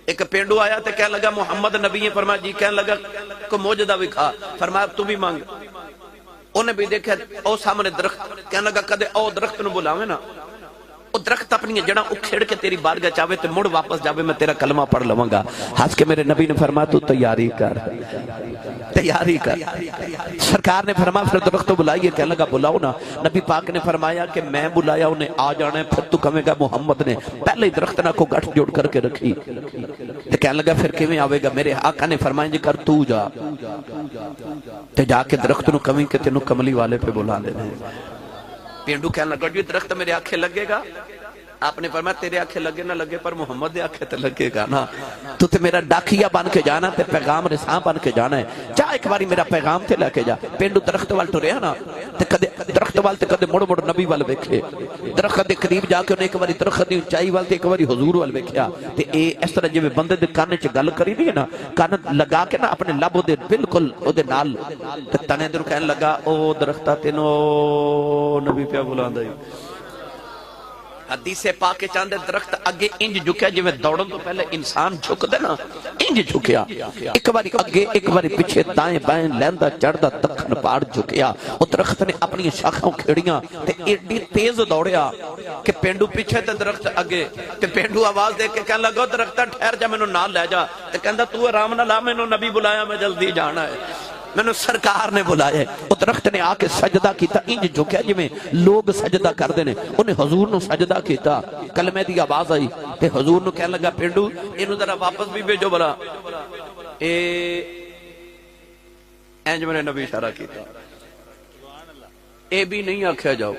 ایک پینڈو آیا تے کہنے لگا محمد نبی ہے، فرمایا جی، کہنے لگا کو موجودہ بھی کھا، فرمایا تو بھی مانگ، انہیں بھی دیکھا او سامنے درخت، کہنے لگا کدے او درخت نو بلاوے نا، او درخت اپنی جڑاں اکھیڑ کے تیری بارگاہ چاہے تے مڑ واپس جاوے، میں تیرا کلمہ پڑھ لواں گا۔ ہنس کے میرے نبی نے فرمایا تو تیاری کر، تیاری کر۔ سرکار نے فرمایا پھر درخت بلائیے، کہنے لگا بلاؤ نا۔ نبی پاک نے فرمایا کہ میں بلایا انہیں آ جانا ہے، پھر تو کہے گا محمد نے پہلے ہی درخت نہ کو گٹھ جوڑ کر کے رکھی، تو کہنے لگا پھر کیویں آوے گا؟ میرے آقا نے فرمایا جی کر تو جا، تے جا کے درخت نو کہیں کہ تینوں کملی والے پہ بلا لینے۔ پینڈو کہنے لگا جو درخت میرے آنکھیں لگے گا، آپ نے فرمایا تیرے آنکھیں لگے نہ لگے پر محمد دے آنکھیں تے لگے گا نا، تو تے میرا ڈاکیا بن کے جانا تے پیغام رساں بن کے جانا ہے، جا ایک باری میرا پیغام تے لے کے جا۔ پینڈو درخت وال ٹریا نا، تے کدے درخت وال تے کدے مڑ مڑ نبی وال ویکھے، درخت دے قریب جا کے انہیں ایک باری درخت دی اونچائی وال تے ایک باری حضور وال ویکھیا، تے اے اس طرح جویں بندے دے کان وچ گل کری دی ہے نا، کان لگا کے نا اپنے لب دے بالکل او دے نال تے تنے دے کہن لگا او درختہ تینوں نبی پیا بلاندا ہے۔ حدیث پاک چاندے درخت اگے انج جھکیا جویں دوڑن تو پہلے انسان جھک دے نا، انج جھکیا، ایک باری اگے ایک باری پیچھے، دائیں بائیں، لیندا چڑھدا دکھن پار جھکیا۔ او درخت نے اپنی شاخاں کھیڑیاں تے ایڈی تیز دوڑیا کہ پینڈو پیچھے تے درخت اگے، تے پینڈو آواز دے کے کہنے لگا درختہ ٹھہر جا، مینوں نال لے جا، تے کہندا تو آرام نہ لا، مینوں نبی بلایا، میں جلدی جانا ہے، مینوں سرکار نے بلایا ہے۔ او درخت نے آ کے سجدہ کیتا، انج جھکیا جویں لوگ سجدہ کردے نے، انہیں حضور نو سجدہ کیتا، کلمے دی آواز آئی تے حضور نو کہنے لگا پینڈو اینو ذرا واپس بھی بھیجو بلا، انج میرے نبی اشارہ کیتا، اے بھی نہیں آکھیا جاؤ،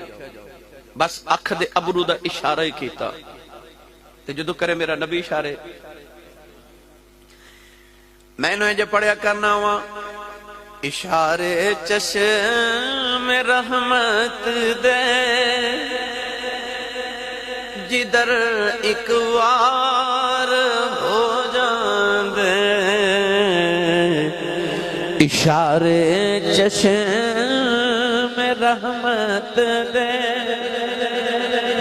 بس اکھ دے ابرو دا اشارہ ہی کیتا، تے جدو کرے میرا نبی اشارے میں نو انج پڑھیا کرنا ہوا، اشارے چشم رحمت دے جدر ایک وار ہو جاندے، اشارے چشم رحمت دے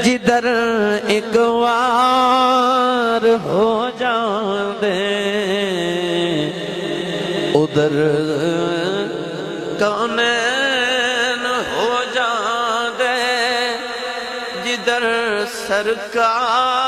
جدر ایک وار ہو جاندے، ادھر کونین ہو جاندے جدھر سرکار